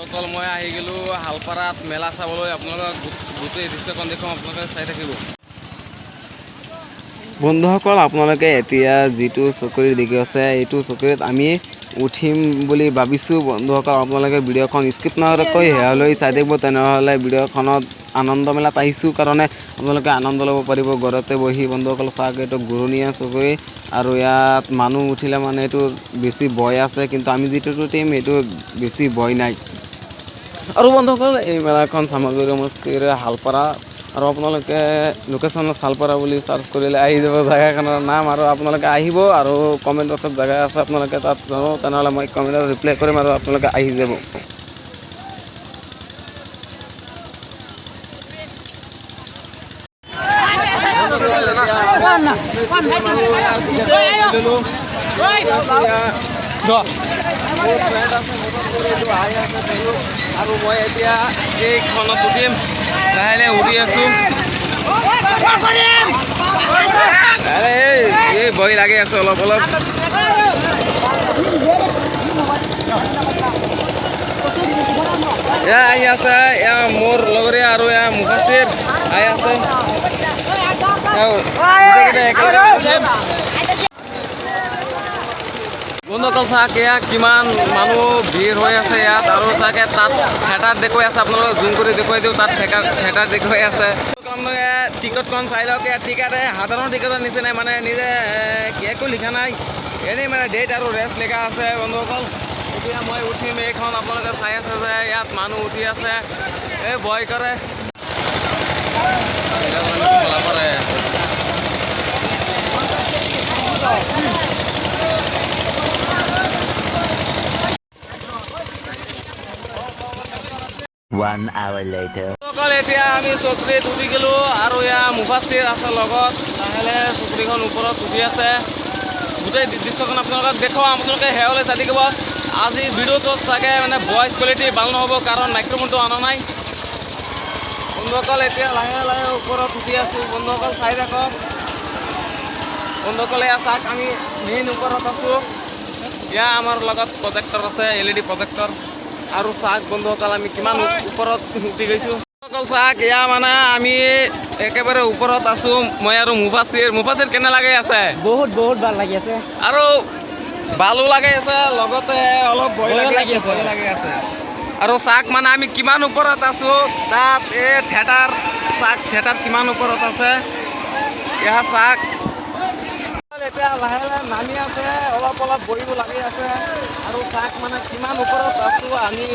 অকল মই আহি গ'লোঁ হালপাৰাত মেলা চাবলৈ। আপোনালোকক গোটেই দৃশ্যখন দেখুৱাম, আপোনালোকে চাই থাকিব। বন্ধুসকল, আপোনালোকে এতিয়া যিটো চকৰি দেখি আছে, এইটো চকৰিত আমি উঠিম বুলি ভাবিছোঁ। বন্ধুসকল, আপোনালোকে ভিডিঅ'খন স্কিপ নকৰাকৈ শেষলৈ চাই থাকিব। তেনেহ'লে ভিডিঅ'খনত আনন্দ মেলাত আহিছোঁ কাৰণে আপোনালোকে আনন্দ ল'ব পাৰিব ঘৰতে বহি। বন্ধুসকল চাওক, এইটো ঘূৰণীয়া চকৰি আৰু ইয়াত মানুহ উঠিলে মানে এইটো বেছি ভয় আছে, কিন্তু আমি যিটো উঠিম সেইটো বেছি ভয় নাই। আৰু বন্ধুসকল, এই মেলাখন চামগুৰি সমষ্টিৰ হালপাৰা, আৰু আপোনালোকে লোকেশ্যনত শালপাৰা বুলি চাৰ্চ কৰিলে আহি যাব জেগাখনৰ নাম। আৰু আপোনালোকে আহিব আৰু কমেণ্ট বক্সত জেগা আছে, আপোনালোকে তাত যাব। তেনেহ'লে মই কমেণ্টত ৰিপ্লাই কৰিম আৰু আপোনালোকে আহি যাব। আৰু মই এতিয়া এইখনত উঠিম, লাহে লাহে উঠি আছোঁ। এই ভয় লাগি আছে অলপ অলপ। এয়া আহি আছে, এয়া মোৰ লগৰীয়া আৰু এয়া মুফাছিৰ আহি আছে। বন্ধুসকল চাওক, এয়া কিমান মানুহ ভিৰ হৈ আছে ইয়াত। আৰু চাগে তাত থিয়েটাৰ দেখুৱাই আছে, আপোনালোকক জুম কৰি দেখুৱাই দিওঁ। তাত থিয়েটাৰ দেখুৱাই আছে। টিকটখন চাই লওক। টিকেট সাধাৰণ টিকেটৰ নিচিনাই, মানে নিজে একো লিখা নাই, এনেই মানে ডেট আৰু ৰেষ্ট লিখা আছে। বন্ধুসকল, এতিয়া মই উঠিম এইখন। আপোনালোকে চাই আছে যে ইয়াত মানুহ উঠি আছে, এই ভয় কৰে। এতিয়া আমি চকৰিত উঠি গ'লোঁ আৰু এয়া মুফাছিৰ আছে লগত। লাহে লাহে চকৰিখন ওপৰত উঠি আছে। গোটেই দৃশ্যখন আপোনালোকক দেখুৱাম, আপোনালোকে শেষলৈ চাই থাকিব। আজি ভিডিঅ'টোত চাগে মানে ভইচ কোৱালিটি ভাল নহ'ব, কাৰণ মাইক্ৰফোনটো অনা নাই। বন্ধুসকল, এতিয়া লাহে লাহে ওপৰত উঠি আছোঁ। বন্ধুসকল চাই থাকক। বন্ধুসকল এয়া চাওক, আমি মেইন ওপৰত আছোঁ। এয়া আমাৰ লগত প্ৰজেক্টৰ আছে, LED প্ৰজেক্টৰ। আৰু চাওক বন্ধুসকল, আমি কিমান ওপৰত উঠি গৈছোঁ। বন্ধুসকল চাওক, এয়া মানে আমি একেবাৰে ওপৰত আছোঁ, মই আৰু মুফাছিৰ কেনে লাগি আছে? বহুত বহুত ভাল লাগি আছে, আৰু ভালো লাগি আছে, লগতে অলপ ভয় লাগি আছে। আৰু চাওক, মানে আমি কিমান ওপৰত আছোঁ। তাত এই থিয়েটাৰ কিমান ওপৰত আছে, এয়া চাওক। এতিয়া লাহে লাহে নামি আছে, অলপ অলপ বহিব লাগি আছে। আৰু চাওক, মানে কিমান ওপৰত আছোঁ আমি।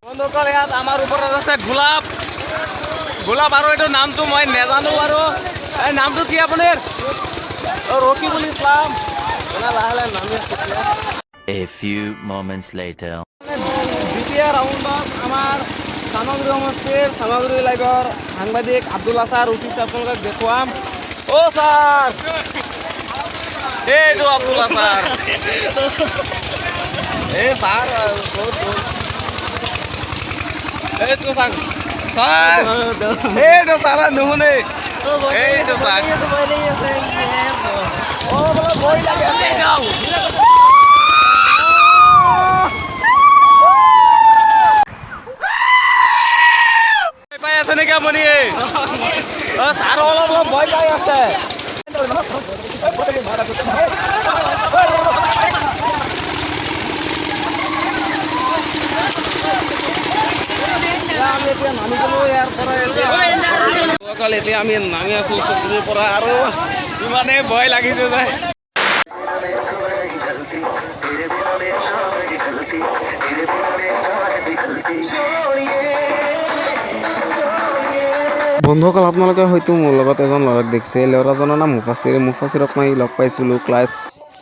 বন্ধুসকল, ইয়াত আমাৰ ওপৰত আছে গোলাপ। আৰু এইটো নামটো মই নাজানো বাৰু। এই নামটো কি আপোনাৰ? ৰকিবুল ইছলাম। লাহে লাহে নামি আছে। A few moments later. দ্বিতীয় ৰাউণ্ডত আমাৰ চামগুৰি সমষ্টিৰ চামগুৰি লাইভৰ সাংবাদিক আব্দুল্লা ছাৰ উঠিছে, আপোনালোকক দেখুৱাম। অ' ছাৰ, এইটো আব্দুল্লা ছাৰ। এই ছাৰ এইটো ছাৰ, এইটো ছাৰ নুশুনে, এইটো ছাৰ। ভয় লাগে আছে। পাই আছে নেকি আপুনি? ছাৰ অলপ অলপ ভয় পাই আছে। এতিয়া নামি গ'লোঁ ইয়াৰ পৰা। এতিয়া আমি নামি আছোঁ চকৰিৰ পৰা, আৰু ইমানেই ভয় লাগিছে যে। বন্ধুসকল, আপোনালোকে হয়তো মোৰ লগত এজন ল'ৰাক দেখিছে। ল'ৰাজনৰ নাম মুফাছিৰক মই লগ পাইছিলোঁ ক্লাছ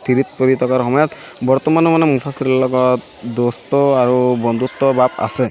3ত পঢ়ি থকাৰ সময়ত। বৰ্তমানো মানে মুফাছিৰৰ লগত দোস্ত আৰু বন্ধুত্ব ভাৱ আছে।